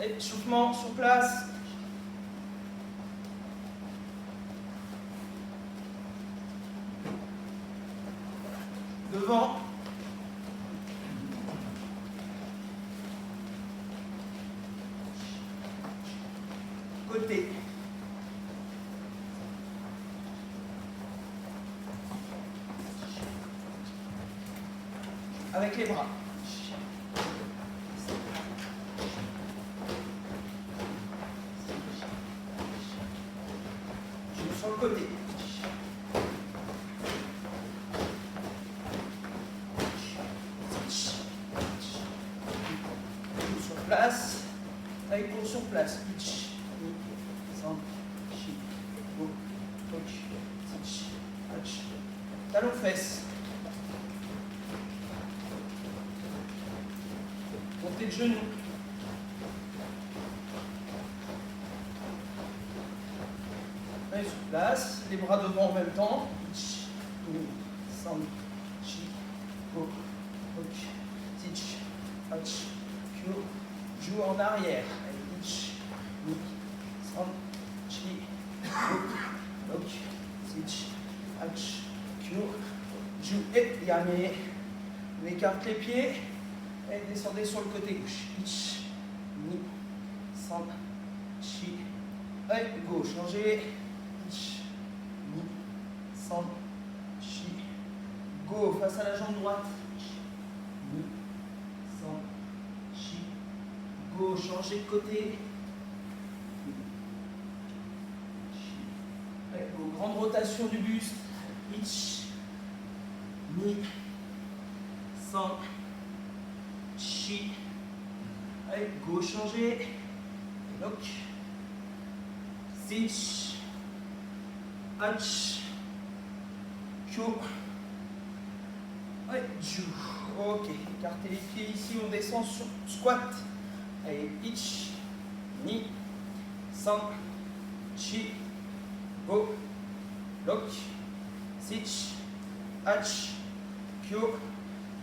Échauffement sur place. Devant. Côté. Avec les bras. Sur le côté. Sur place. Avec cours sur place. Talon fesses. Montée de genoux. Allez, sur place, les bras devant en même temps. Joue en arrière. Joue et dernier. On écarte les pieds et descendez sur le côté gauche. Go, changez. Go, face à la jambe droite. Go, changez de côté. Go, grande rotation du buste. Allez, go, changez. Lock. Sich. Hach. Kyo. Allez, jou. Ok, écartez les pieds ici, on descend sur squat. Allez, ich. Ni. San. Chi. Go. Lock. Sich. Hach. Kyo.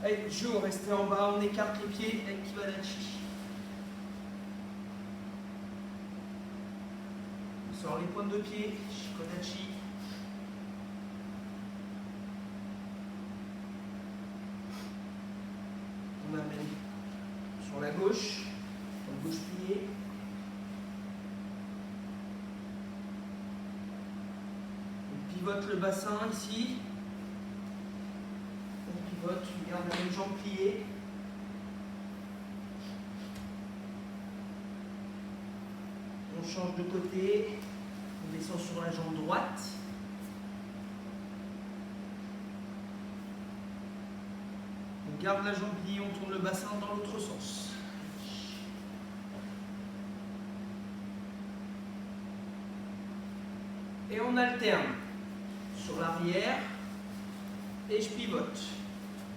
Allez, jou, restez en bas, on écarte les pieds avec Kibadachi. On sort les pointes de pied, Shikodachi. On amène sur la gauche, pliée. On pivote le bassin ici. On pivote, on garde la même jambe pliée. On change de côté, on descend sur la jambe droite. On garde la jambe pliée, on tourne le bassin dans l'autre sens. Et on alterne sur l'arrière et je pivote.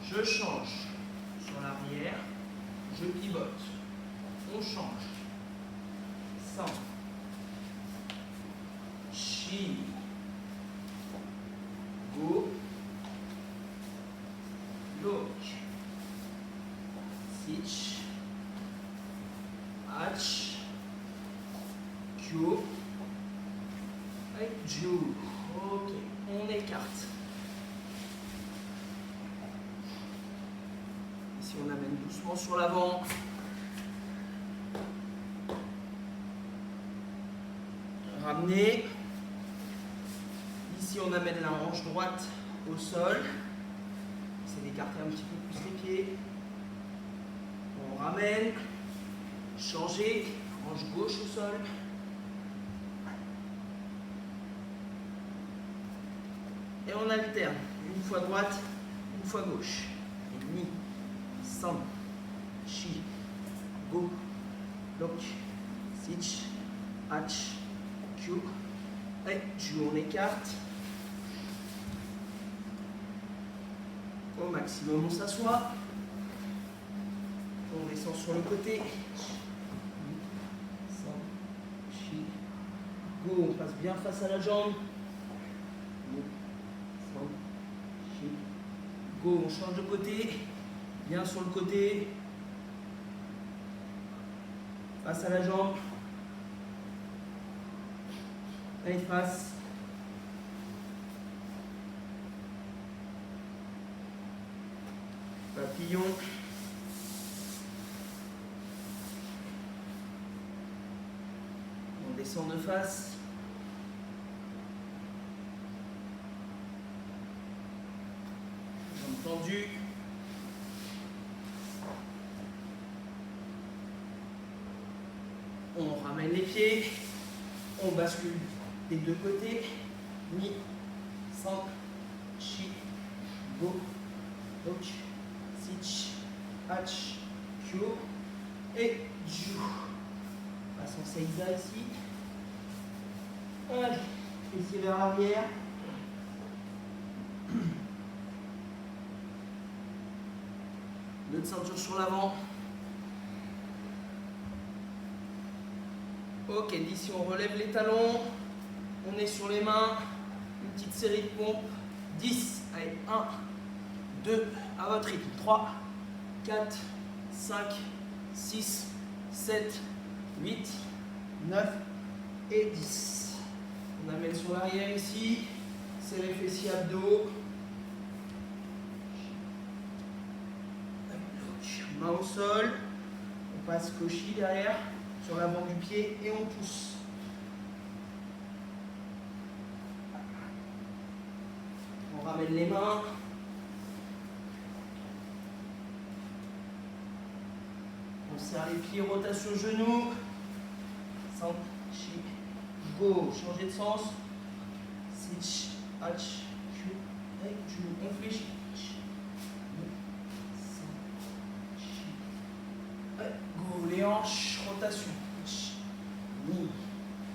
Je change sur l'arrière, je pivote. On change. San. Chi. Go. Lock. Sich. Hach. Kyo. Et Ju. Ok, on écarte. Ici on amène doucement sur l'avant. Ramener. Ici on amène la hanche droite au sol. C'est d'écarter un petit peu plus les pieds. On ramène. Changer. Hanche gauche au sol. Et on alterne. Une fois droite, une fois gauche. Et ni, san, chi, go, lock, sich, hach, kyo. Et ju, on écarte. Au maximum, on s'assoit. On descend sur le côté. San, chi, go. On passe bien face à la jambe. Go, on change de côté, bien sur le côté. Face à la jambe. Allez, face. Papillon. On descend de face. Jambes tendues. On ramène les pieds. On bascule des deux côtés. Mi, san, chi, go, ok, sich, hach, kyo et ju. Passons seiza ici. Allez, ici vers l'arrière. Nœud de ceinture sur l'avant. Ok, d'ici on relève les talons. On est sur les mains. Une petite série de pompes. 10. Allez, 1, 2, à votre rythme. 3, 4, 5, 6, 7, 8, 9 et 10. On amène sur l'arrière ici. Serré fessier abdos. Main au sol. On passe cochi derrière, sur l'avant du pied et on pousse. On ramène les mains. On serre les pieds, rotation genoux. San, chi, go. Changer de sens. Sich, hach, kyu, et genou. On fléchit. Go, les hanches, rotation. Ni,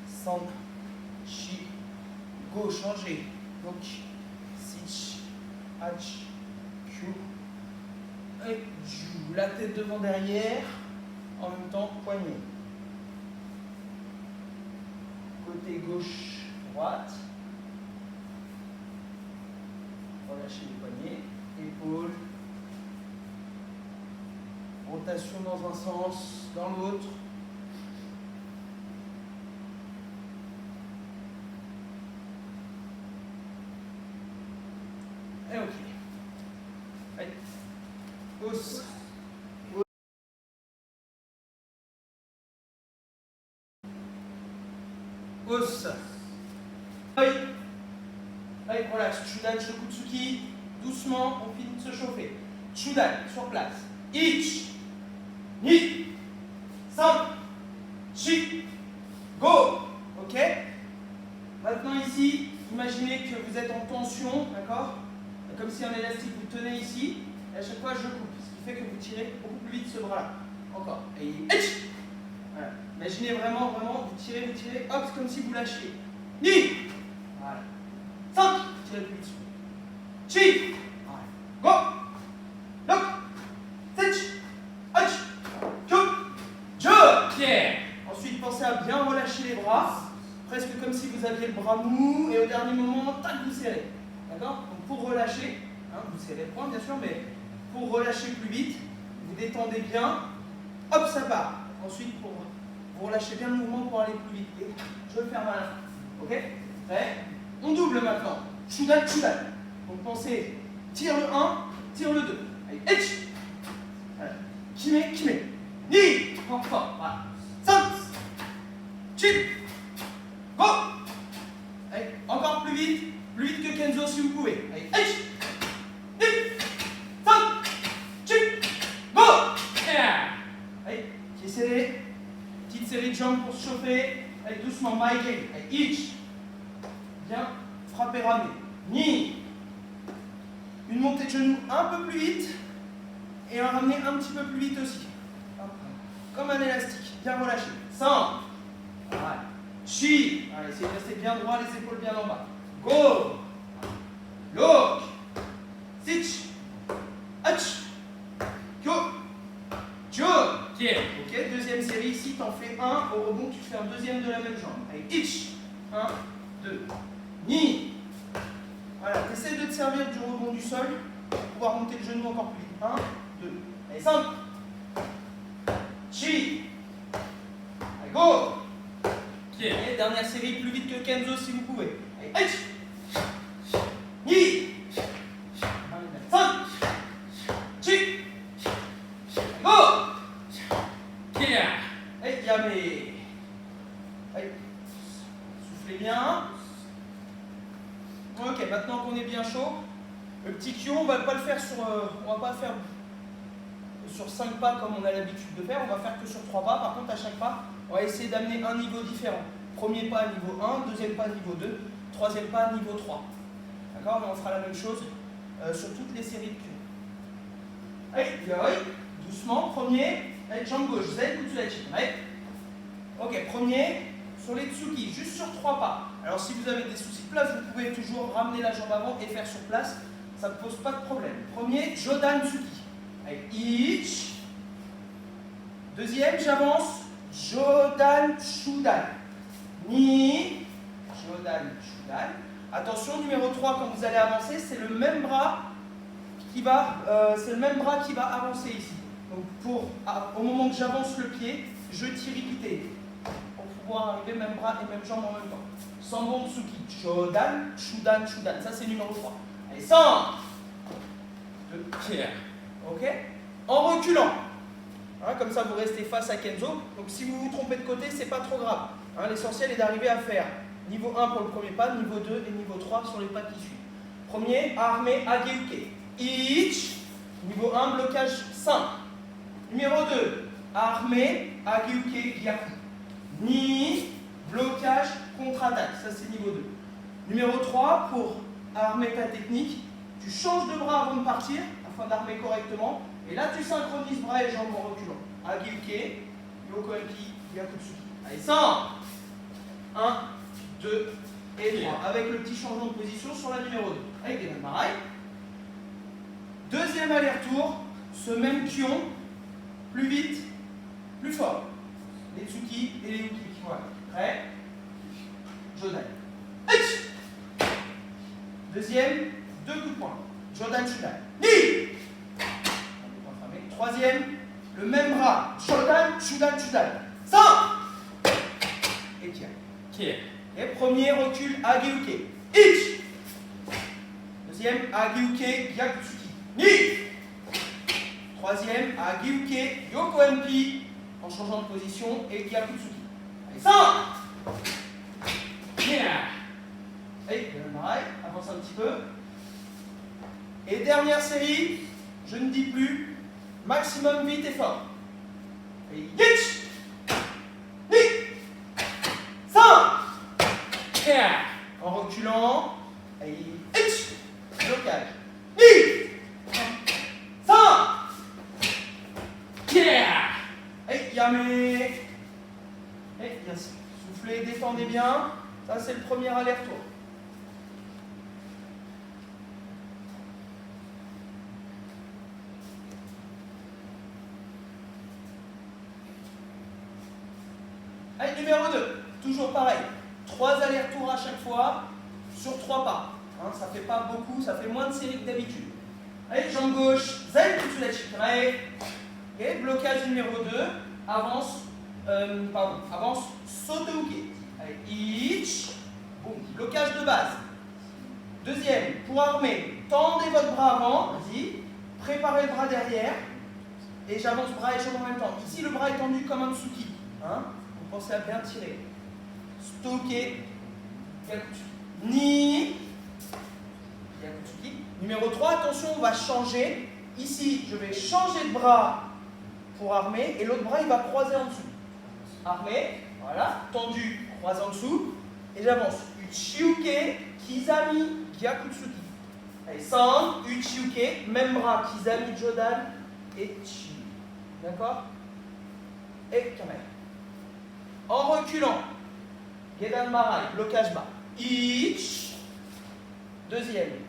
san, chi, go, changer. Donc, sich, hach, kyu, et ju. La tête devant derrière, en même temps, poignet. Côté gauche, droite. Relâchez les poignets, épaules. Rotation dans un sens, dans l'autre. Et ok. Allez. Hausse. Hausse. Allez. Allez, relax. Chudan, Shokutsuki. Doucement, on finit de se chauffer. Chudan, sur place. Ich. Ni, san, chi, go. Ok. Maintenant ici, imaginez que vous êtes en tension, d'accord? Comme si un élastique vous tenait ici, et à chaque fois je coupe, ce qui fait que vous tirez beaucoup plus vite ce bras-là. Encore. Et voilà. Imaginez vraiment, vous tirez, hop, c'est comme si vous lâchiez. Ni, voilà. San, vous tirez plus vite. Chi, voilà. Go. Lock. Sich. Ensuite, pensez à bien relâcher les bras, presque comme si vous aviez le bras mou, et au dernier moment, tac, vous serrez. D'accord? Donc pour relâcher, hein, vous serrez le poing bien sûr, mais pour relâcher plus vite, vous détendez bien, hop, ça part. Ensuite, pour vous relâchez bien le mouvement pour aller plus vite. Et je vais le faire à la fin. Ok? Prêt? On double maintenant. Chudan, chudan. Donc pensez, tire le 1, tire le 2. Allez, etch. Voilà. Kime, kime. Ni. Encore. Voilà. San. Chi. Go. Allez, encore plus vite que Kenzo si vous pouvez. Allez, etch. Ni. San. Chi. Go. Yeah. Allez, pied serré. Petite série de jambes pour se chauffer. Allez, doucement, my game. Allez, itch. Bien, frapper, ramener. Ni. Une montée de genoux un peu plus vite. Et un ramener un petit peu plus vite aussi. Comme un élastique. Bien relâché. 100. Voilà. Chi. Allez, essayez de rester bien droit, les épaules bien en bas. Go. Lock. Sich. Hach. Kyo. Kyo. Ok, deuxième série ici, t'en fais un. Au rebond, tu fais un deuxième de la même jambe. Allez, itch. 1, 2. Ni. Voilà, essaie de te servir du rebond du sol pour pouvoir monter le genou encore plus vite. 1, 2. Allez, 5. Chi. Go. Ok. Et dernière série, plus vite que Kenzo si vous pouvez. Allez, 2, 5, 6, go. Ok. Et yame. Allez, soufflez bien. Ok, maintenant qu'on est bien chaud, le petit Q, on va pas le faire sur, on va pas le faire sur 5 pas comme on a l'habitude de faire, on va faire que sur 3 pas. Par contre, à chaque pas, on va essayer d'amener un niveau différent. Premier pas niveau 1, deuxième pas niveau 2, troisième pas niveau 3. D'accord? Mais on fera la même chose sur toutes les séries de Q. Allez, doucement, premier, allez, jambe gauche, zen, kutsudachi. Allez. Ok, premier, sur les tsuki, juste sur 3 pas. Alors si vous avez des soucis de place, vous pouvez toujours ramener la jambe avant et faire sur place. Ça ne pose pas de problème. Premier, Jodan Tsuki. Allez, ich. Deuxième, j'avance. Jodan Shudan. Ni. Jodan Shudan. Attention, numéro 3, quand vous allez avancer, c'est le même bras qui va, avancer ici. Donc au moment que j'avance le pied, je tire Ikite. Pour pouvoir arriver même bras et même jambe en même temps. Sambon Tsuki. Jodan, Shudan, Shudan. Ça, c'est numéro 3. Allez, 100. 2. Ok. En reculant. Hein, comme ça, vous restez face à Kenzo. Donc, si vous vous trompez de côté, c'est pas trop grave. Hein, l'essentiel est d'arriver à faire niveau 1 pour le premier pas, niveau 2 et niveau 3 sur les pas qui suivent. Premier, armé Ageuke. Ich. Niveau 1, blocage simple. Numéro 2, armé Ageuke Gyaku. Ni. Blocage contre-attaque. Ça, c'est niveau 2. Numéro 3, pour armer ta technique, tu changes de bras avant de partir, afin d'armer correctement. Et là, tu synchronises bras et jambes en reculant. Ageuke, Yoko Enki, Gyakutsuki. Allez, 100. 1, 2 et 3. Avec le petit changement de position sur la numéro 2. Avec des Marai. Deuxième aller-retour, ce même kion, plus vite, plus fort. Les tsuki et les uki. Voilà. Prêt? Jodan. Deuxième, 2 coups de poing. Jodan Shudan. Ni. Troisième, le même bras. Jodan, Shudan, Shudan. 100. Et tiens. Et premier recul, Ageuke. Ich. Deuxième, Ageuke, Gyakutsuki. Ni. Troisième, Ageuke, Yoko Enpi, en changeant de position, et Gyakutsuki. Allez, 100. Allez, pareil, avance un petit peu. Et dernière série, je ne dis plus, maximum vite et fort. Allez, ich. Ni. 100. En reculant, allez, ich. Blocage. Ni. 100. Allez, yame. Allez, bien soufflez, détendez bien. Ça, c'est le premier aller-retour. Allez, numéro 2. Toujours pareil. 3 allers-retours à chaque fois sur 3 pas. Hein, ça fait pas beaucoup, ça fait moins de séries que d'habitude. Allez, jambe gauche, zen kutsudachi. Et blocage numéro 2, avance, avance soteuke. Allez, ich, boum, blocage de base. Deuxième, pour armer, tendez votre bras avant, vas-y, préparez le bras derrière, et j'avance bras et jambes en même temps. Ici, le bras est tendu comme un tsuki. Hein, vous pensez à bien tirer. Stoke, Gyakutsuki. Ni, Gyakutsuki. Numéro 3, attention, on va changer. Ici, je vais changer de bras pour armer, et l'autre bras, il va croiser en dessous. Armé, voilà, tendu, croise en dessous, et j'avance. Uchiuke, Kizami, Gyakutsuki. Allez, San, Uchiuke, même bras, Kizami, Jodan, et Chi. D'accord? Et Kamei. En reculant, Gedan Marai, blocage bas. Ich. Deuxième,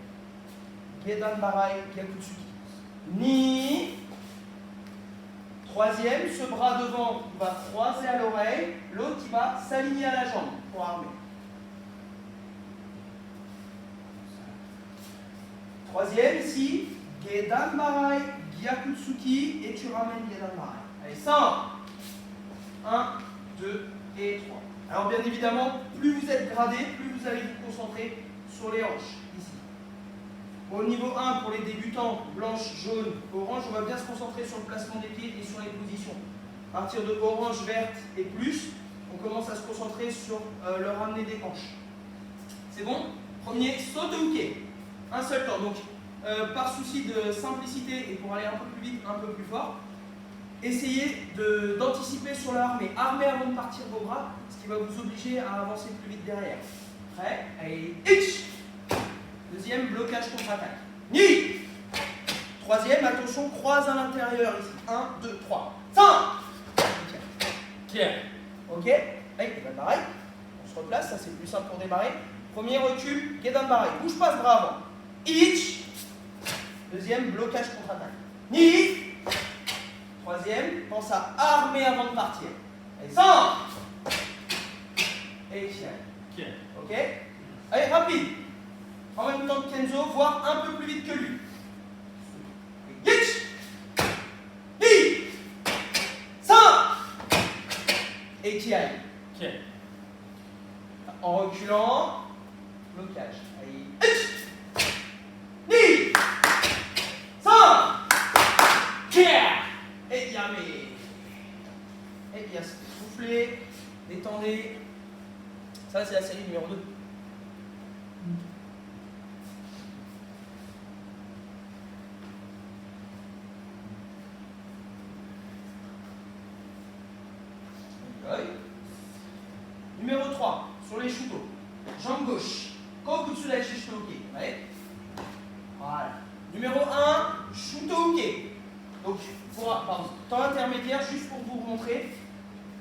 Gedan Marai, Gyakutsuki. Ni. Troisième, ce bras devant va croiser à l'oreille, l'autre qui va s'aligner à la jambe pour armer. Troisième ici, Gedan Marai, Gyakutsuki, et tu ramènes Gedan Marai. Allez, 100. 1, 2, Alors bien évidemment, plus vous êtes gradé, plus vous allez vous concentrer sur les hanches, ici. Bon, au niveau 1, pour les débutants, blanche, jaune, orange, on va bien se concentrer sur le placement des pieds et sur les positions. À partir de orange, verte et plus, on commence à se concentrer sur le ramener des hanches. C'est bon? Premier, saut de hooké. Un seul temps. Donc, par souci de simplicité et pour aller un peu plus vite, un peu plus fort, essayez d'anticiper sur la armée. Armez avant de partir vos bras, ce qui va vous obliger à avancer plus vite derrière. Prêt? Allez, hitch! Deuxième, blocage contre-attaque. Ni! Troisième, attention, croise à l'intérieur ici. 1, 2, 3. 5! Kier. Ok? Allez, pareil. On se replace, ça c'est plus simple pour démarrer. Premier recul, gedan pareil. Bouge pas ce bras avant. Hitch! Deuxième, blocage contre-attaque. Ni! Troisième, pense à armer avant de partir. Allez, 5! Et tiens. Kier. Ok? Allez, rapide. En même temps que Kenzo, voire un peu plus vite que lui. Hitch! Ni! 5! Et qui aille. Kier. En reculant, blocage. Allez, hitch! Ni! 5! Kier. Et bien, mais. Et bien, soufflez, détendez. Ça, c'est la série numéro 2. Numéro 3, sur les shuto. Jambe gauche. Kokutsudachi shuto-uke. Ouais. Voilà. Numéro 1, shuto-uke. Donc, pardon, temps intermédiaire, juste pour vous montrer.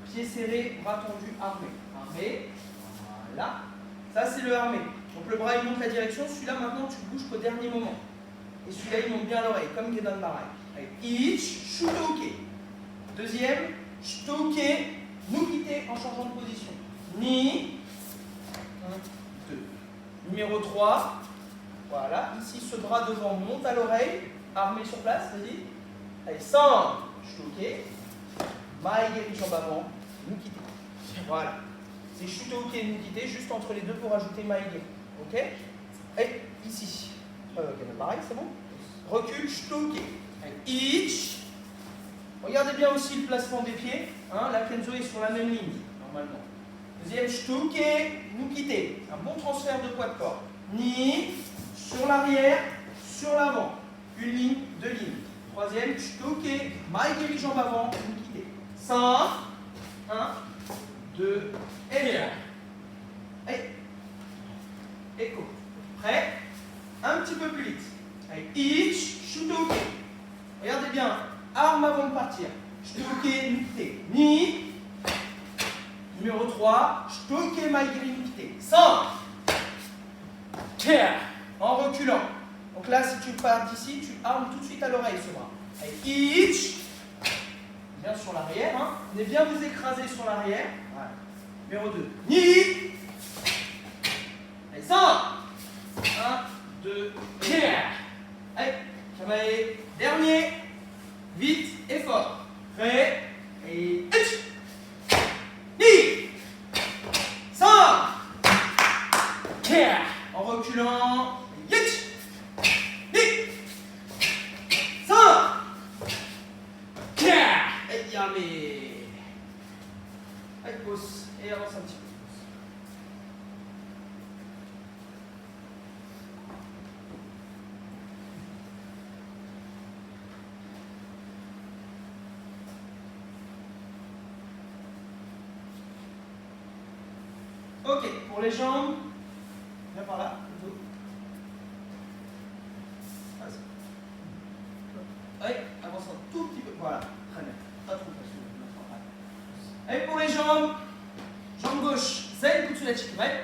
Pieds serrés, bras tendus, armés. Armé. Voilà. Ça, c'est le armé. Donc, le bras, il monte la direction. Celui-là, maintenant, tu bouges qu'au dernier moment. Et celui-là, il monte bien l'oreille, comme Gedan Barai. Allez, Ichi, shuto-uke. Deuxième, shuto-uke, nukite en changeant de position. Ni. 1, 2. Numéro 3. Voilà. Ici, ce bras devant monte à l'oreille. Armé sur place, vas-y. Allez, 100. Shuto-uke. Maegeri, jambe avant. Nukite. Voilà. C'est shuto-uke et nukite, juste entre les deux pour ajouter maegeri. Ok? Et ici. Pareil, c'est bon? Recul, shuto-uke. Ichi. Regardez bien aussi le placement des pieds. Hein, la Kenzo est sur la même ligne, normalement. Deuxième, shuto-uke, nukite. Un bon transfert de poids de corps. Ni, sur l'arrière, sur l'avant. Une ligne, deux lignes. Troisième, shuto-uke, maegeri, jambe avant, nukite. 100, 1, 2, et 3. Allez. Écho. Prêt? Un petit peu plus vite. Allez, ichi, shuto-uke. Regardez bien, arme avant de partir. Shuto-uke, nukite. Ni. Numéro 3, shuto-uke, maegeri, nukite. 100. Kier. En reculant. Donc là, si tu pars d'ici, tu armes tout de suite à l'oreille ce bras. Allez, hitch. Bien sur l'arrière. Hein. Venez bien vous écraser sur l'arrière. Voilà. Numéro 2. Ni. Allez, 100. 1, 2, Kier. allez, Kamae. Dernier. Vite et fort. Prêt. Et hitch. Ni. 100. Kier. En reculant. Hitch. Ni. 100. Kier. Et bien, mais. Allez, pause. Et avance un petit peu. Ok, pour les jambes, viens par là, plutôt. Vas-y. Allez, avance un tout petit peu. Voilà, très bien. Pas trop facile. Allez, pour les jambes, jambe gauche, zen kutsudachi, ouais.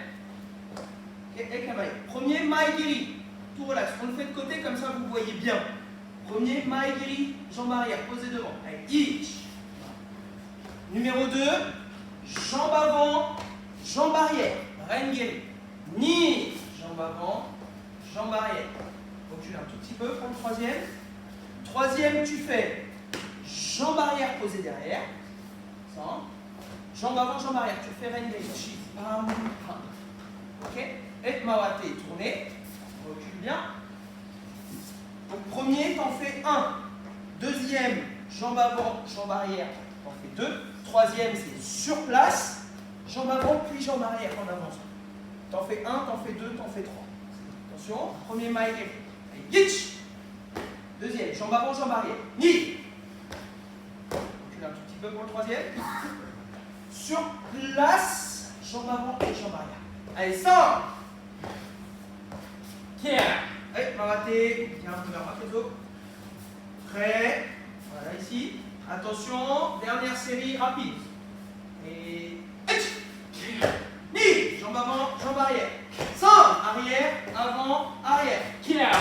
Et kamae. Premier, maegeri. Tout relax. On le fait de côté, comme ça vous voyez bien. Premier, maegeri, jambe arrière, posée devant. Allez, ichi. Numéro 2, jambe avant, jambe arrière, rengeri. Ni, jambe avant, jambe arrière. Recule un tout petit peu pour le troisième. Troisième, tu fais jambe arrière posée derrière. 100. Jambe avant, jambe arrière. Tu fais Rengei. Chi. Bam. Ok. Et Mawate. Tournez. On recule bien. Donc premier, t'en fais un. Deuxième, jambe avant, jambe arrière. T'en fais deux. Troisième, c'est sur place. Jambe avant, puis jambe arrière en avance. T'en fais un, t'en fais deux, t'en fais trois. Attention. Premier Maïke. Gitch. Deuxième, jambe avant, jambe arrière. Ni. Recule un tout petit peu pour le troisième. Sur place, jambe avant et jambe arrière. Allez, 100. Tiens. Allez, Maraté. Tiens un peu vers Makezo. Prêt. Voilà, ici. Attention, dernière série rapide. Et. Ni. Jambe avant, jambe arrière. 100. Arrière, avant, arrière. Tiens.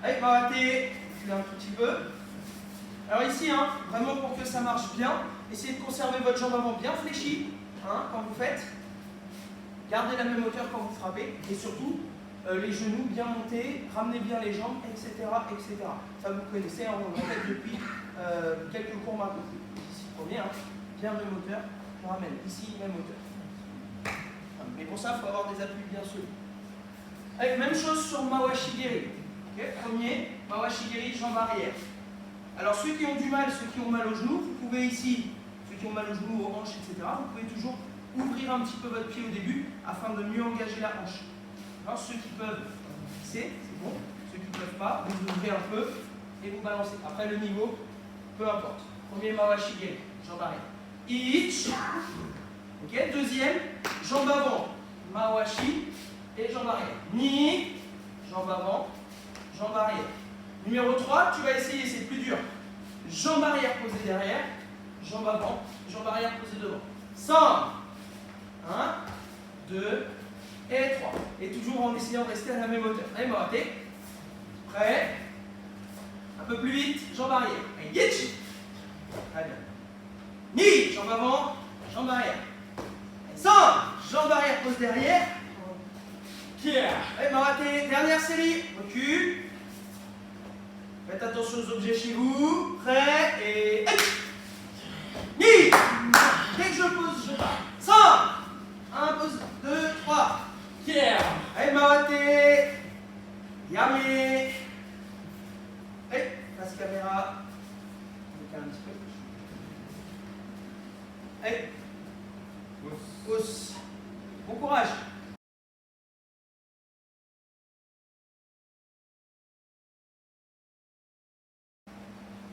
Allez, Maraté. Recule un tout petit peu. Alors ici, hein, vraiment pour que ça marche bien, essayez de conserver votre jambe avant bien fléchie hein, quand vous faites. Gardez la même hauteur quand vous frappez. Et surtout, les genoux bien montés, ramenez bien les jambes, etc. etc. Ça vous connaissez, hein, on le fait depuis quelques cours maintenant. Ici, premier, hein, bien même hauteur, je ramène. Ici, même hauteur. Mais pour ça, il faut avoir des appuis bien solides. Allez, même chose sur Mawashigiri. Okay, premier, Mawashigiri, jambe arrière. Alors ceux qui ont du mal, ceux qui ont mal aux genoux, vous pouvez ici, ceux qui ont mal aux genoux, aux hanches, etc., vous pouvez toujours ouvrir un petit peu votre pied au début afin de mieux engager la hanche. Alors ceux qui peuvent glisser, c'est bon. Ceux qui ne peuvent pas, vous ouvrez un peu et vous balancez. Après le niveau, peu importe. Premier Mawashigiri, jambe arrière. Ichi. Ok, deuxième, jambe avant, Mawashi et jambe arrière. Ni, jambe avant, jambe arrière. Numéro 3, tu vas essayer, c'est plus dur. Jambe arrière posée derrière, jambe avant, jambe arrière posée devant. 100. 1, 2 et 3. Et toujours en essayant de rester à la même hauteur. Allez, Maraté. Prêt. Un peu plus vite, jambe arrière. Et Yitch. Très bien. Ni, jambe avant, jambe arrière. Et 100. Jambe arrière pose derrière. Tiens. Allez, Maraté. Dernière série. Recule. Faites attention aux objets chez vous. Prêt et. Ni. Dès que je pose, je pars. 100. 1, pose 2, 3. Tiens. Allez, Maraté. Yame. Allez, face caméra. On décale un petit peu. Allez. Pousse. Bon courage.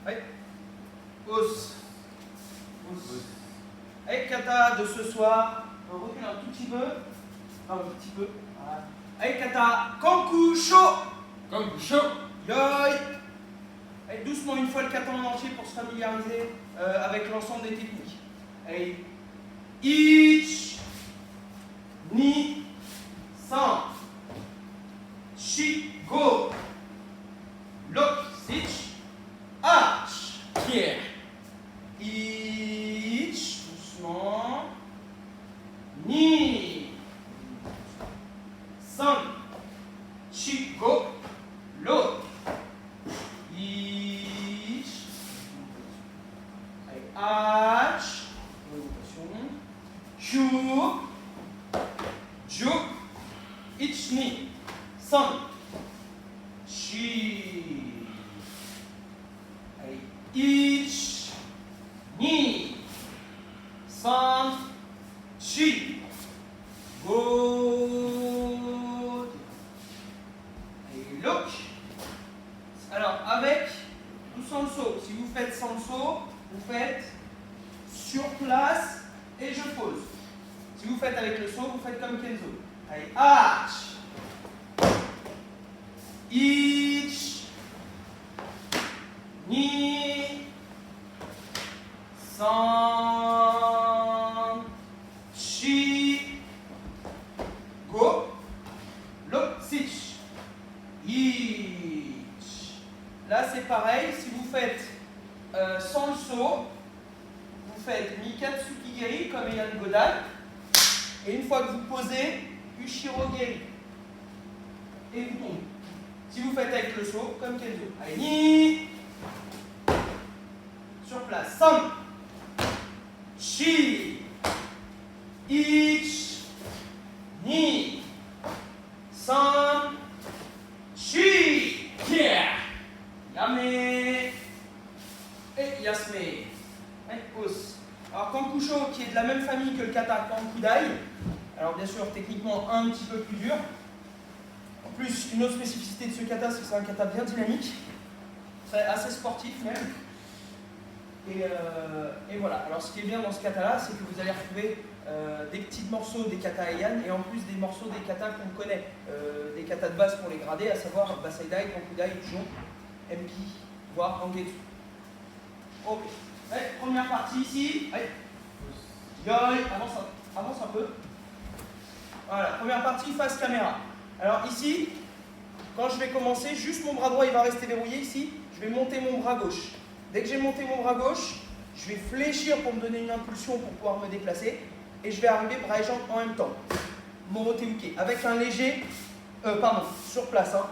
Allez. Pousse. Pousse. Allez, kata de ce soir. On recule un tout petit peu. Un petit peu. Voilà. Allez, kata. Kanku sho. Comme chaud. Yoi. Allez, doucement une fois le kata en entier pour se familiariser avec l'ensemble des techniques. Allez. Ich. Ni. San. Shi. Go. Lock. Sich. Arch. Tiens. Ich. Doucement. Ni. San. Shi. Go. Lock. Ich. Allez, Arch. Chu. Ju. Ich. Ni. San. Shi. Allez, ich, ni, san, chi, go. Et look. Alors, avec ou sans le saut. Si vous faites sans le saut, vous faites sur place et je pose. Si vous faites avec le saut, vous faites comme Kenzo. Allez, arch. Ich. Ni. San. Chi. Go. Look. Sich. Ich. Là, c'est pareil. Si vous faites sans le saut, vous faites Mikatsu Kigeri comme Ian Godal. Et une fois que vous posez, Ushiro Geri. Et vous tombez. Si vous faites avec le saut, comme Kenzo. Allez, ni. Sur place. San. Chi. 1, 2, 3, 4. Kia. Yame. Et Yasme. Allez, pause. Alors, Kankusho, qui est de la même famille que le kata Kankudai. Alors, bien sûr, techniquement, un petit peu plus dur. En plus, une autre spécificité de ce kata, c'est que c'est un kata bien dynamique. Assez sportif, même. Et voilà. Alors, ce qui est bien dans ce kata-là, c'est que vous allez retrouver des petits morceaux des katas Heian et en plus des morceaux des katas qu'on connaît. Des katas de base pour les grader, à savoir Basaidai, Kankudai, Jon, MP, voire Angetsu. Ok. Allez, première partie ici. Allez. Yoi, avance un peu. Voilà, première partie face caméra. Alors ici, quand je vais commencer, juste mon bras droit il va rester verrouillé ici. Je vais monter mon bras gauche. Dès que j'ai monté mon bras gauche, je vais fléchir pour me donner une impulsion pour pouvoir me déplacer. Et je vais arriver bras et jambes en même temps. Morote Uke. Avec un léger... sur place. Hein.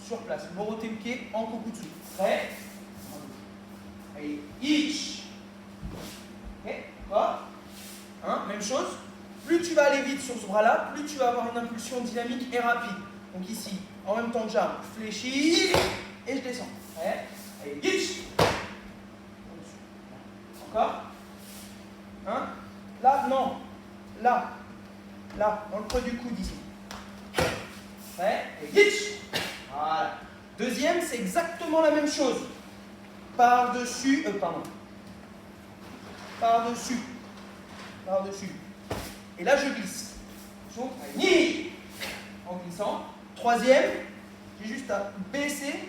Sur place. Morote Uke en Kokutsu. Prêt? Allez, ich. Ok, quoi? Hein, même chose. Plus tu vas aller vite sur ce bras-là, plus tu vas avoir une impulsion dynamique et rapide. Donc ici, en même temps que j'arrive, fléchis et je descends. Prêt? Allez, ich. Encore? Hein? Là, non. Là. Là, dans le creux du coude ici. Prêt? Et hitch. Voilà. Deuxième, c'est exactement la même chose. Par-dessus, Par-dessus. Par-dessus. Et là, je glisse. Ni. En glissant. Troisième, j'ai juste à baisser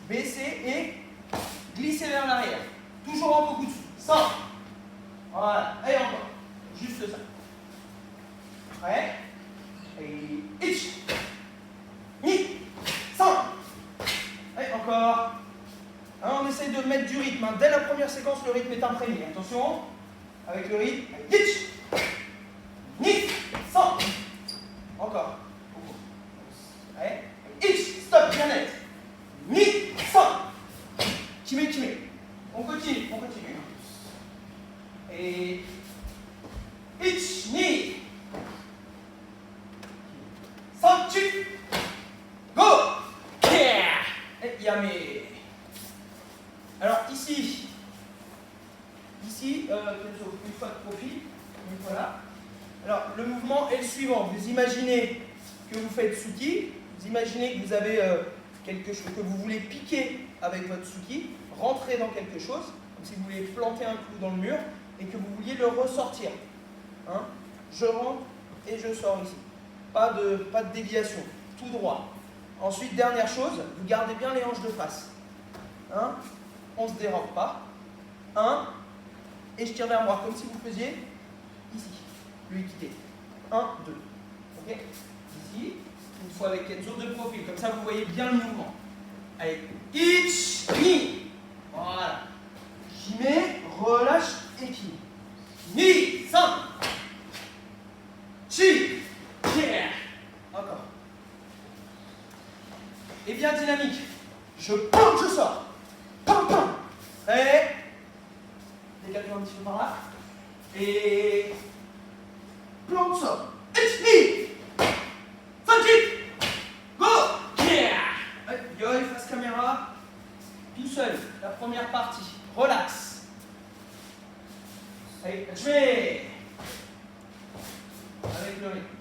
et glisser vers l'arrière. Toujours en beaucoup dessus. 100. Voilà. Et encore. Juste ça. Prêt? Et hitch. Ni. 100. Et encore. Hein, on essaye de mettre du rythme. Hein. Dès la première séquence, le rythme est imprégné. Attention. Avec le rythme. Hitch. Ni. 100. Encore. Prêt? Hitch. Stop. Bien net. Ni. 100. Kime. On continue. Et hitch, ni. 100, go. Et yame. Alors ici, une fois de profil, une fois là. Alors le mouvement est le suivant. Vous imaginez que vous faites Tsuki, vous imaginez que vous avez quelque chose, que vous voulez piquer avec votre Tsuki, rentrer dans quelque chose, comme si vous voulez planter un clou dans le mur et que vous vouliez le ressortir. Hein? Je rentre et je sors ici. Pas de déviation, tout droit. Ensuite, dernière chose, vous gardez bien les hanches de face. Hein? On ne se dérobe pas. 1, et je tire vers moi, comme si vous faisiez ici, le Ikite. 1, 2. Ok? Ici, une fois avec Kenzo de profil, comme ça vous voyez bien le mouvement. Allez, ich, ni. Voilà. J'y mets, relâche et qui. Ni, 5. Chi. Encore. Et bien dynamique. Je pompe, je sors. Pam, pam. Et décale un petit peu par là. Et plante, sort. Ni. 5, go. Yoi, face caméra. Tout seul. La première partie. Relax. Allez, je vais. Avec le rythme.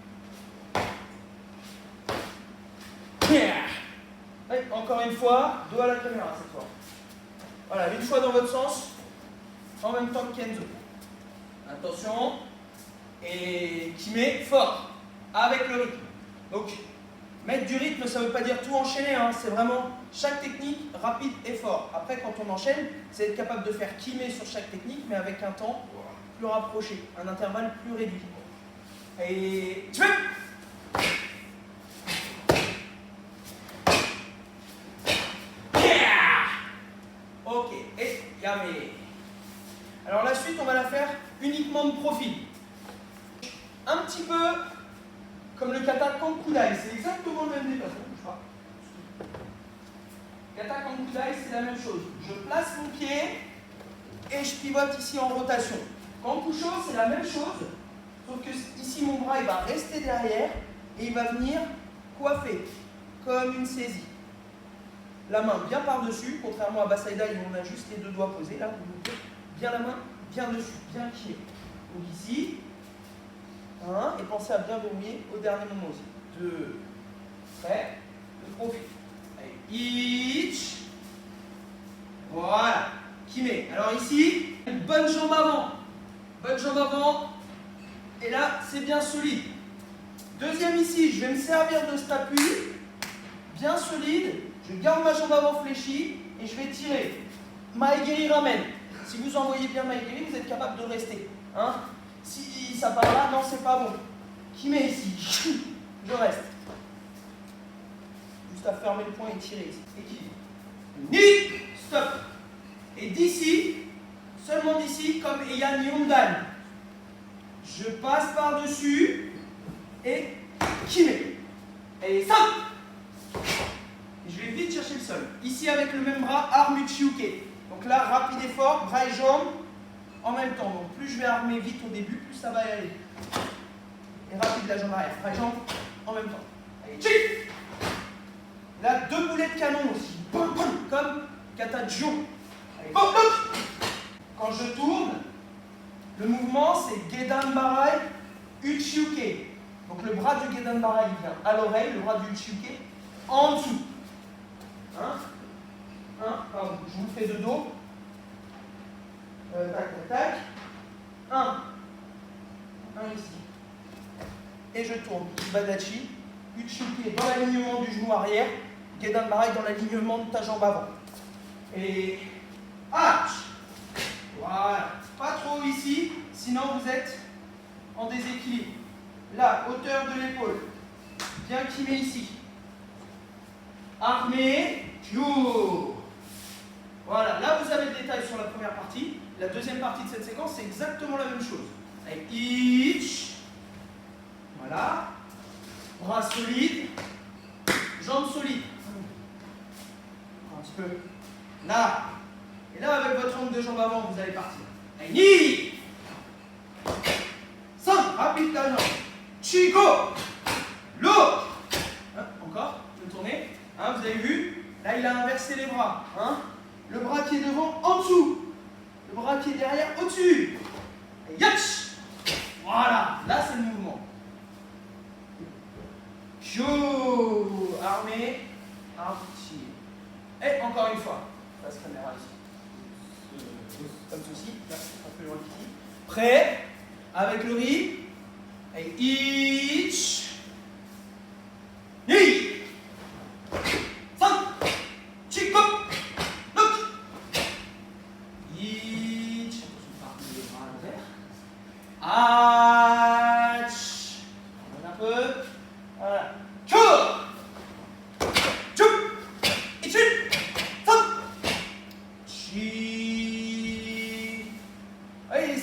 Allez, encore une fois, dos à la caméra cette fois. Voilà, une fois dans votre sens, en même temps que Kenzo. Attention, et Kime, fort, avec le rythme. Donc, mettre du rythme, ça ne veut pas dire tout enchaîner, hein. C'est vraiment chaque technique rapide et fort. Après, quand on enchaîne, c'est être capable de faire Kime sur chaque technique, mais avec un temps plus rapproché, un intervalle plus réduit. Et tu veux. Ok, et yame. Alors la suite, on va la faire uniquement de profil. Un petit peu comme le kata Kankudai, c'est exactement le même déplacement. Kata Kankudai, c'est la même chose. Je place mon pied et je pivote ici en rotation. En push-up, c'est la même chose, sauf que ici, mon bras il va rester derrière et il va venir coiffer, comme une saisie. La main bien par-dessus, contrairement à Basaida où on a juste les deux doigts posés. Là, vous mettez bien la main, bien dessus, bien kiné. Donc ici, 1, et pensez à bien verrouiller au dernier moment aussi. 2, prêt, de profil. Allez, each. Voilà, kiné. Alors ici, une bonne jambe avant. Bonne jambe avant. Et là, c'est bien solide. Deuxième ici, je vais me servir de cet appui, bien solide. Je garde ma jambe avant fléchie et je vais tirer. Maegiri ramène. Si vous envoyez bien Maegiri, vous êtes capable de rester. Hein? Si ça part là, non, c'est pas bon. Qui met ici? Je reste. Juste à fermer le poing et tirer ici. Équilibre. Ni, stop. Et d'ici, seulement d'ici, comme Eyan Yondan. Je passe par-dessus et qui met. Et stop. Je vais vite chercher le sol. Ici, avec le même bras, arme Uchiuke. Donc là, rapide et fort, bras et jambes en même temps. Donc plus je vais armer vite au début, plus ça va y aller. Et rapide la jambe arrière, bras et jambes en même temps. Allez, chic. Là, 2 boulets de canon aussi. Boum, boum, comme kata Jion. Allez, boum, boum. Quand je tourne, le mouvement, c'est Gedan Barai Uchiuke. Donc le bras du Gedan Barai vient à l'oreille, le bras du Uchiuke en dessous. Pardon, je vous le fais de dos. Tac, tac, tac. 1 ici. Et je tourne. Badachi. Uchiuke dans l'alignement du genou arrière. Gedan Barai dans l'alignement de ta jambe avant. Et H. Voilà. Pas trop ici, sinon vous êtes en déséquilibre. Là, hauteur de l'épaule. Bien kimé ici. Armé. Voilà, là vous avez le détail sur la première partie. La deuxième partie de cette séquence, c'est exactement la même chose. Avec each. Voilà. Bras solides. Jambes solides. Un petit peu. Là. Et là, avec votre angle de jambe avant, vous allez partir. Allez, ni. 5. Rapide la jambe. Chico. L'autre. Encore. Je vais tourner. Vous avez vu? Là, il a inversé les bras. Le bras qui est devant, en dessous. Le bras qui est derrière, au-dessus. Yatch. Voilà. Là, c'est le mouvement. Kyo. Armé. Arti. Et encore une fois. Face caméra ici. Comme ceci. Là, un peu loin ici. Prêt. Avec le riz. Et each. Ni.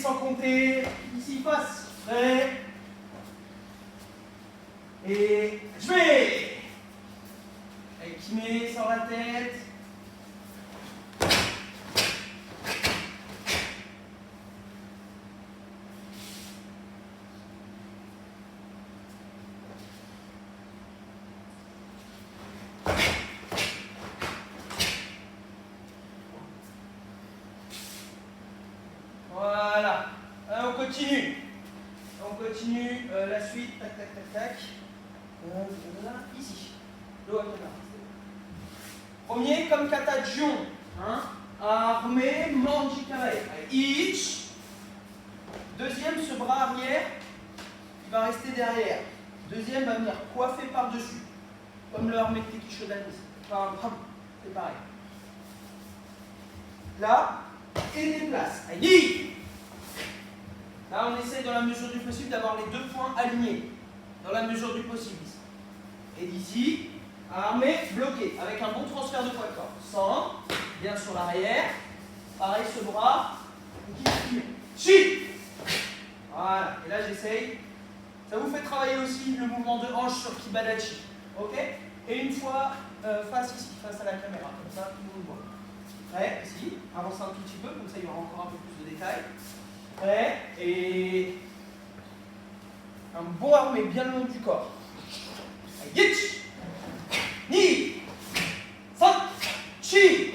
Sans compter, ici face, prêt, et je vais, avec Kimé sur la tête, voilà, on continue. On continue la suite, tac, tac, tac, tac. Là, ici. Premier, comme kata Jion. Armé, manji kare. Each. Deuxième, ce bras arrière, il va rester derrière. Deuxième va venir coiffer par-dessus. Comme le armé Teki Shodan ici. C'est pareil. Là, et déplace. Là, on essaie dans la mesure du possible d'avoir les deux points alignés. Dans la mesure du possible. Et d'ici, armé, bloqué. Avec un bon transfert de poids de corps. Centre, bien sur l'arrière. Pareil, ce bras. Chi. Voilà. Et là, j'essaye. Ça vous fait travailler aussi le mouvement de hanche sur Kibadachi. Ok? Et une fois, face ici, face à la caméra. Comme ça, tout le monde voit. Prêt? Ici. Avancez un tout petit peu, comme ça, il y aura encore un peu plus de détails. Prêt. Et un beau armé bien le long du corps. Hitch. Ni. San. Chi.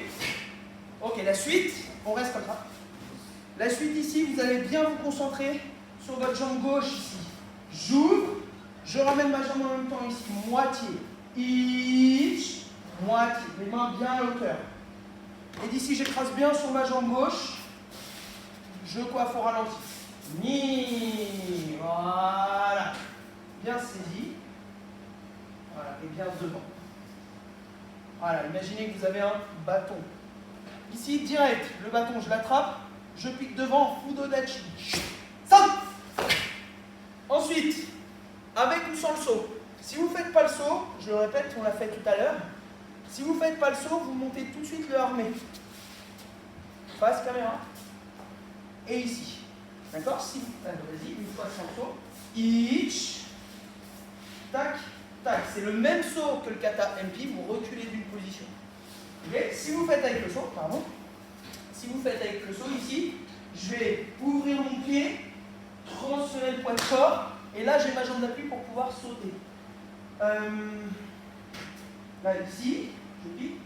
Ok, la suite, on reste comme ça. La suite ici, vous allez bien vous concentrer sur votre jambe gauche ici. J'ouvre, je ramène ma jambe en même temps ici, moitié. Hitch, moitié, les mains bien à hauteur. Et d'ici, j'écrase bien sur ma jambe gauche. Je coiffe au ralenti. Ni, voilà. Bien saisi. Voilà, et bien devant. Voilà, imaginez que vous avez un bâton. Ici, direct, le bâton, je l'attrape, je pique devant, Fudodachi. San. Ensuite, avec ou sans le saut. Si vous ne faites pas le saut, je le répète, on l'a fait tout à l'heure. Si vous ne faites pas le saut, vous montez tout de suite le armé. Face caméra. Et ici. D'accord? Si vous... Vas-y, une fois sans le saut. Hitch. Tac, tac. C'est le même saut que le kata MP, vous reculez d'une position. Okay. Si vous faites avec le saut, pardon. Si vous faites avec le saut ici, je vais ouvrir mon pied, transférer le poids de corps, et là j'ai ma jambe d'appui pour pouvoir sauter. Là ici, je pique.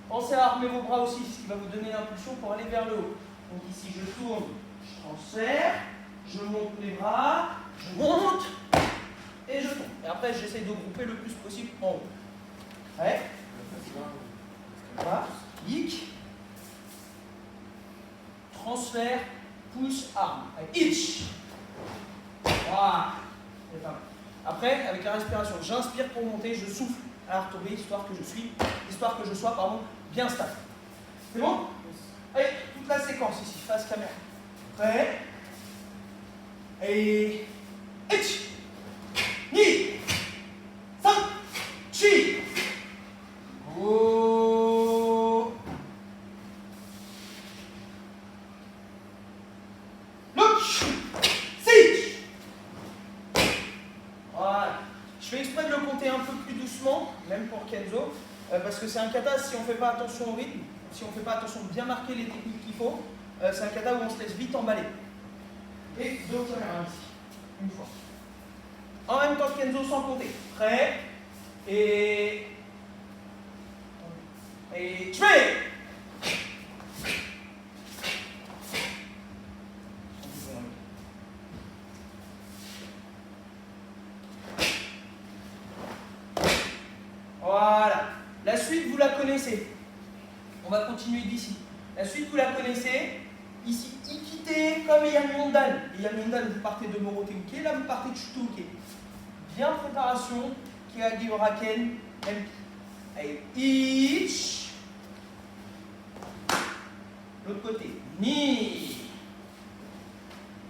Pensez à armer vos bras aussi, ce qui va vous donner l'impulsion pour aller vers le haut. Donc ici je tourne, je transfère, je monte les bras, je monte, et je tombe. Et après j'essaie de grouper le plus possible en haut. Ouais. Voilà, hic, transfert, pouce, arme. Hitch. Voilà. Après, avec la respiration, j'inspire pour monter, je souffle à la retombée, histoire que je sois bien stable. C'est bon? Allez, toute la séquence ici, face caméra. Prêt? Et... Hitch. Ni. San. Chi. Go. Look. Sit. Voilà. Je fais exprès de le compter un peu plus doucement, même pour Kenzo, parce que c'est un kata, si on ne fait pas attention au rythme, si on ne fait pas attention de bien marquer les techniques qu'il faut, c'est un kata où on se laisse vite emballer. Et deux caméras ici, une fois. En même temps que Kenzo sans compter. Prêt? Et tu fais. Voilà. La suite, vous la connaissez. On va continuer d'ici. La suite, vous la connaissez. Ici, Ikite comme Yamyondan. Et Yamyondan, vous partez de Morote-uke. Là, vous partez de Shuto-uke. Bien préparation. Kyage-Raken. Allez, Hitch. L'autre côté. Ni.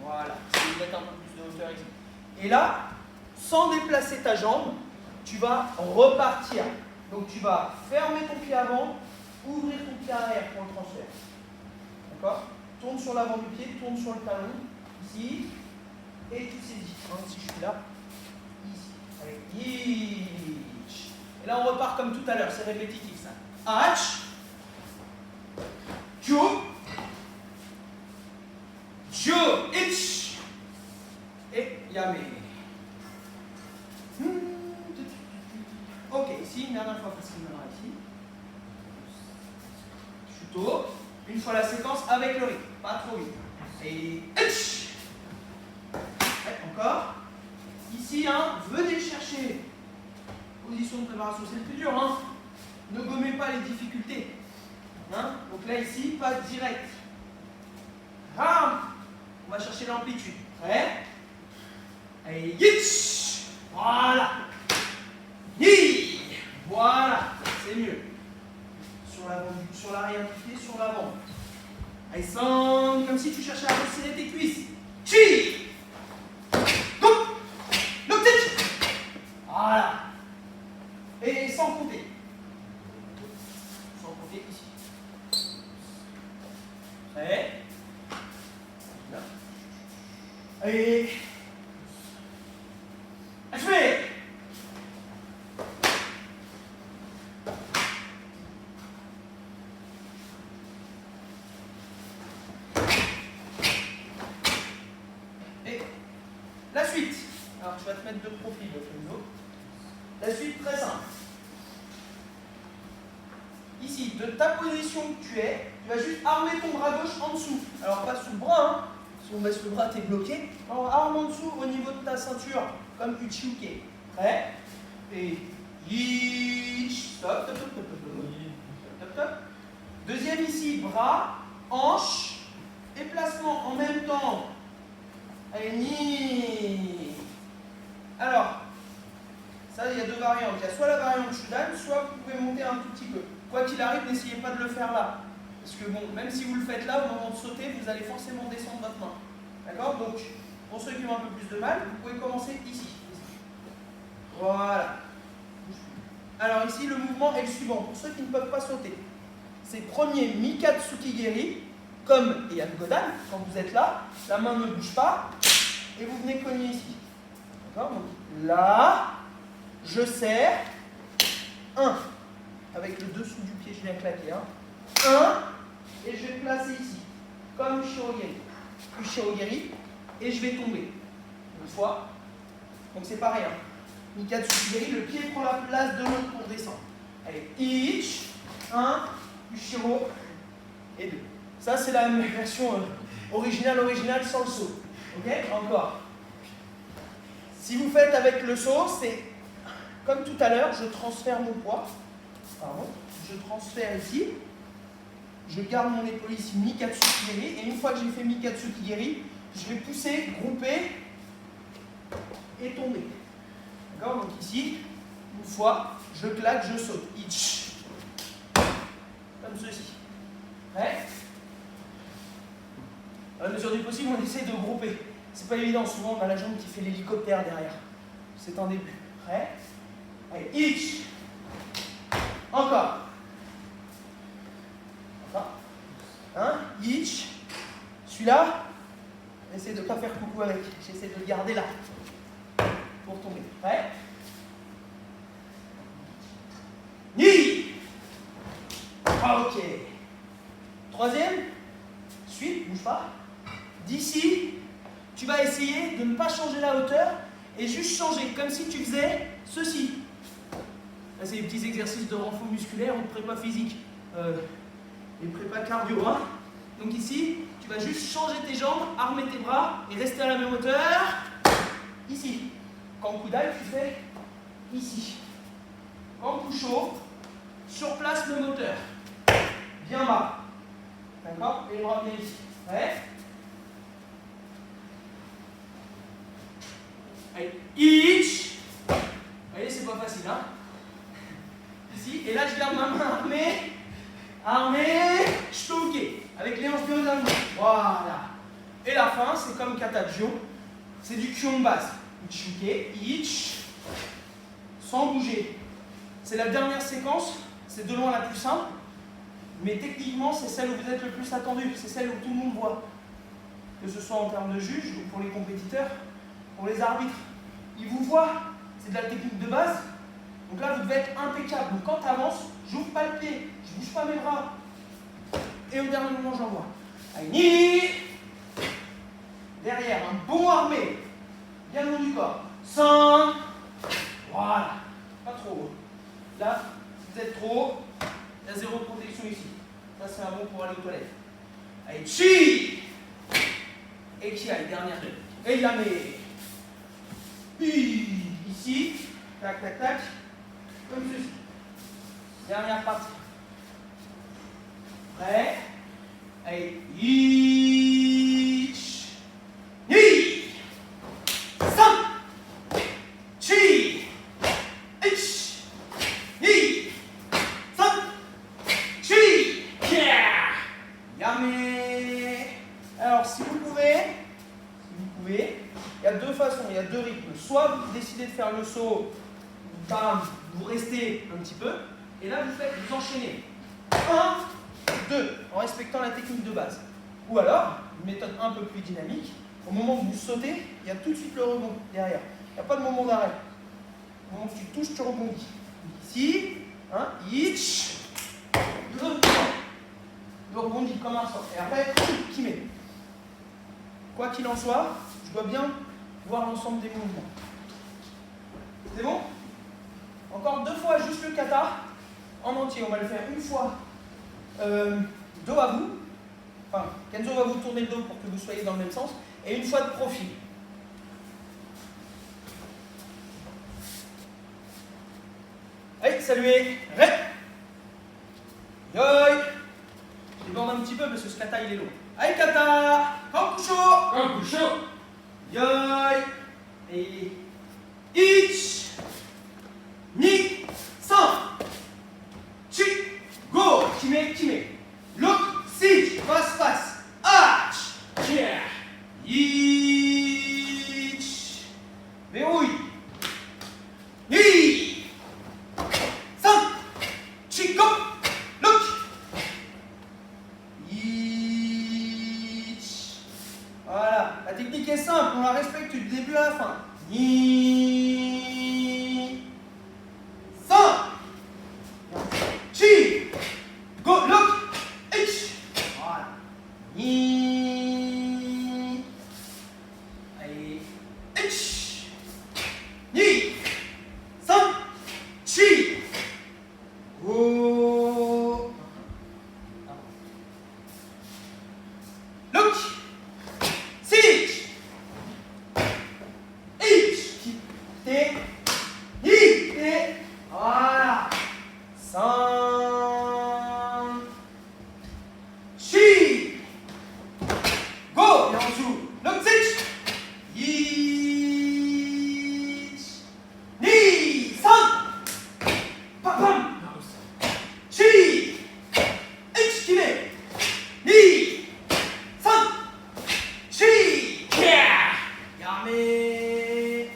Voilà. Je vais mettre un peu plus de hauteur ici. Et là, sans déplacer ta jambe, tu vas repartir. Donc tu vas fermer ton pied avant, ouvrir ton pied arrière pour le transfert. D'accord? Tourne sur l'avant du pied, tourne sur le talon, ici, et tu saisis. Si je suis là, ici. Avec hitch. Et là on repart comme tout à l'heure, c'est répétitif ça. Hatch, Kyo, Jo, hitch, et Yame. Ok, ici, une dernière fois facilement ici. Shuto. Une fois la séquence avec le rythme, pas trop vite. Et hitch. Encore. Ici, hein, venez chercher. Position de préparation, c'est le plus dur. Hein. Ne gommez pas les difficultés. Hein. Donc là, ici, pas direct. Ram. On va chercher l'amplitude. Prêt? Et hitch. Voilà. Hi. Voilà, c'est mieux. Sur l'arrière du pied, sur l'avant. Allez, sans, comme si tu cherchais à resserrer tes cuisses. Chi. Go. Look it. Voilà. Et sans compter. Sans compter ici. Prêt. La suite. Alors, tu vas te mettre de profil, Kenzo. La suite, très simple. Ici, de ta position que tu es, tu vas juste armer ton bras gauche en dessous. Alors, pas sous le bras, hein. Si on baisse le bras, tu es bloqué. Alors, arme en dessous au niveau de ta ceinture, comme Uchiuke. Prêt? Et stop, stop, stop, stop, stop, stop. Deuxième ici, bras, hanche, et placement en même temps. Allez, ni. Alors, ça, il y a deux variantes. Il y a soit la variante Shudan, soit vous pouvez monter un tout petit peu. Quoi qu'il arrive, n'essayez pas de le faire là. Parce que bon, même si vous le faites là, au moment de sauter, vous allez forcément descendre votre main. D'accord? Donc, pour ceux qui ont un peu plus de mal, vous pouvez commencer ici. Voilà. Alors ici, le mouvement est le suivant. Pour ceux qui ne peuvent pas sauter, c'est premier Mikatsukigeri, comme Heian Godan. Quand vous êtes là, la main ne bouge pas, et vous venez cogner ici. D'accord? Donc là, je serre. 1. Avec le dessous du pied, je viens claquer. 1. Et je vais me placer ici. Comme Ushirogeri. Et je vais tomber. Une fois. Donc c'est pareil. Mikatsukigeri, le pied prend la place de l'autre pour descendre. Allez, ich, 1, Ushiro, et 2. Ça, c'est la version originale sans le saut. Ok? Encore. Si vous faites avec le saut, c'est comme tout à l'heure, je transfère mon poids. Pardon. Je transfère ici. Je garde mon épaule ici, Mikatsukigeri. Et une fois que j'ai fait Mikatsukigeri, je vais pousser, grouper et tomber. D'accord? Donc ici, une fois, je claque, je saute. Ich. Comme ceci. Prêt? À la mesure du possible, on essaie de grouper. C'est pas évident, souvent on a la jambe qui fait l'hélicoptère derrière. C'est un début. Prêt? Allez, ich. Encore. Enfin. Ich. Celui-là, essayez de ne pas faire coucou avec. J'essaie de le garder là. Pour tomber. Prêt? Ni. Ok. Troisième. Suite, bouge pas. D'ici, tu vas essayer de ne pas changer la hauteur et juste changer, comme si tu faisais ceci. Là, c'est des petits exercices de renfort musculaire ou de prépa physique. Et prépa cardio. Hein. Donc ici, tu vas juste changer tes jambes, armer tes bras et rester à la même hauteur. Ici. Quand Kudai, tu fais ici. Quand Kusho, sur place, même hauteur. Bien bas. D'accord? Et les bras bien ici. Ouais. Allez, ich. Vous voyez, c'est pas facile, hein? Ici. Et là, je garde ma main armée. Armée. Shtoke. Avec les hanches bien aux allemand. Voilà. Et la fin, c'est comme Katajio. C'est du Kyon base. Uchuke, ich, sans bouger. C'est la dernière séquence, c'est de loin la plus simple, mais techniquement c'est celle où vous êtes le plus attendu, c'est celle où tout le monde voit. Que ce soit en termes de juge, ou pour les compétiteurs, pour les arbitres. Ils vous voient, c'est de la technique de base, donc là vous devez être impeccable. Donc quand tu avances, j'ouvre pas le pied, je bouge pas mes bras, et au dernier moment j'envoie. Allez, derrière, un bon armé. Bien le long du corps. 5. Voilà. Pas trop haut. Là, si vous êtes trop haut, il y a zéro protection ici. Ça, c'est un bon pour aller aux toilettes. Allez, chi. Et qui aille, dernière. Et yame. Ici. Tac, tac, tac. Comme ceci. Dernière partie. Prêt? Allez, ich. Ni. Alors, si vous pouvez, il y a deux façons, il y a deux rythmes. Soit vous décidez de faire le saut, bam, vous restez un petit peu, et là vous enchaînez. 1, 2, en respectant la technique de base. Ou alors, une méthode un peu plus dynamique, au moment où vous sautez, il y a tout de suite le rebond derrière. Il n'y a pas de moment d'arrêt. Au moment où tu touches, tu rebondis. Ici, hein, ich, je rebondis comme un sort. Et après, qui met. Quoi qu'il en soit, je dois bien voir l'ensemble des mouvements. C'est bon? Encore 2 fois juste le kata en entier. On va le faire une fois dos à vous. Enfin, Kenzo va vous tourner le dos pour que vous soyez dans le même sens. Et une fois de profil. Allez, saluez. Ré. Yoi. Je déborde un petit peu parce que ce kata il est long. Allez, kata. Kankusho. Kankusho. Yoi. Et. Ich. Ni. San. Chi. Go. Kime, kime. Look. Si. Face, face. Arch. Yeah. Ich. Verrouille. Ni. San. Chico. Look. Ich. Voilà. La technique est simple. On la respecte du début à la fin. Ni. San. Chi. Go. Look. Ich. Voilà. Ni. Allez. Ich. Ni. San. Chi. Go. Look. Sich. Ich. Te. Ni. Te. Voilà. San. Chi. Go. Et en dessous. Look. Sich. Ich. Ni. San. Pam. Pam. Chi. Ich. Kime. Ni. San. Chi. Yeah. Yame.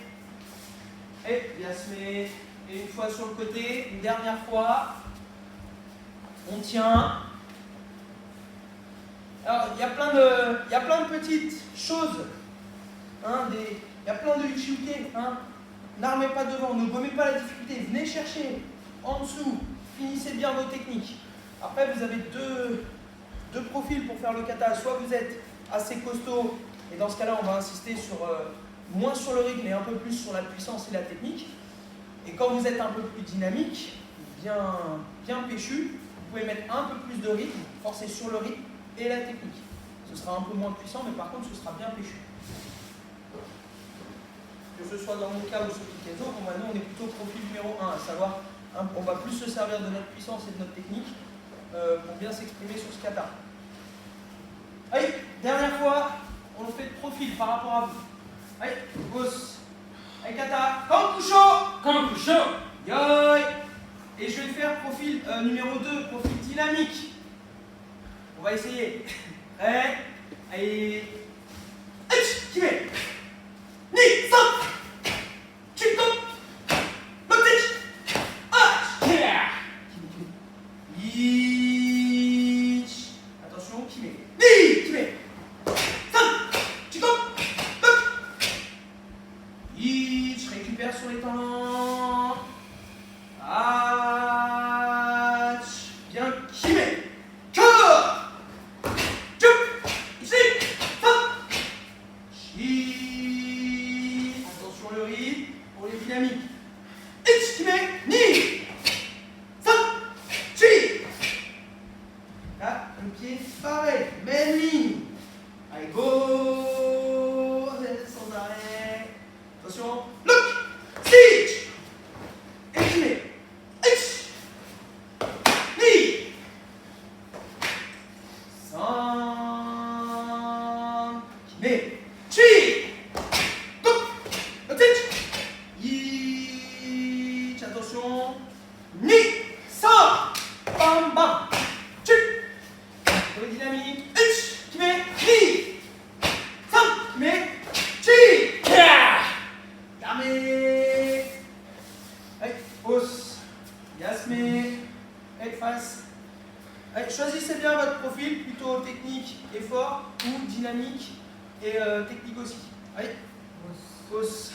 Et Yasme. Et une fois sur le côté, une dernière fois. On tient. Alors, il y a plein de petites choses. Hein, il y a plein de uchiuke. Hein. N'armez pas devant, ne gommez pas la difficulté. Venez chercher en dessous. Finissez bien vos techniques. Après, vous avez deux profils pour faire le kata. Soit vous êtes assez costaud, et dans ce cas-là, on va insister sur moins sur le rythme et un peu plus sur la puissance et la technique. Et quand vous êtes un peu plus dynamique, bien péchu, vous pouvez mettre un peu plus de rythme, forcer sur le rythme et la technique. Ce sera un peu moins puissant, mais par contre, ce sera bien péchu. Que ce soit dans mon cas ou celui de Kenzo, bon, nous, on est plutôt profil numéro 1, à savoir, on va plus se servir de notre puissance et de notre technique pour bien s'exprimer sur ce kata. Allez, dernière fois, on le fait de profil par rapport à vous. Allez, boss. Allez, kata. Kankusho. Kankusho. Yoi. Et je vais le faire profil numéro 2, profil dynamique. On va essayer. Prêt. Allez. Ich. Kime. Ni. San. Chico. Lotic. Arch. Yeah. Ich. Attention, Kime. Ni. Kime. San. Chico. Loc. Ich. Récupère sur les temps. Arch. Bien. Kime. Que. Chup. Ici. San. Chi. Attention le rythme pour les dynamiques. Ich. Kime. Ni. San. Chi. Là, le pied pareil. Même ligne. Allez, go. Sans arrêt. Attention. Look. Stitch. Et Kime. Ich. Ni. San. Kime. Chi. Go. Stitch. Ich. Attention. Ni. San. Bam bam. Chi. Pour les dynamiques. Ich. Kime. Ni. San. Kime. Chi. Yeah. Yame. Allez, hausse. Yasme. Allez, face. Allez, choisissez bien votre profil, plutôt technique et fort, ou dynamique et technique aussi. Allez, hausse.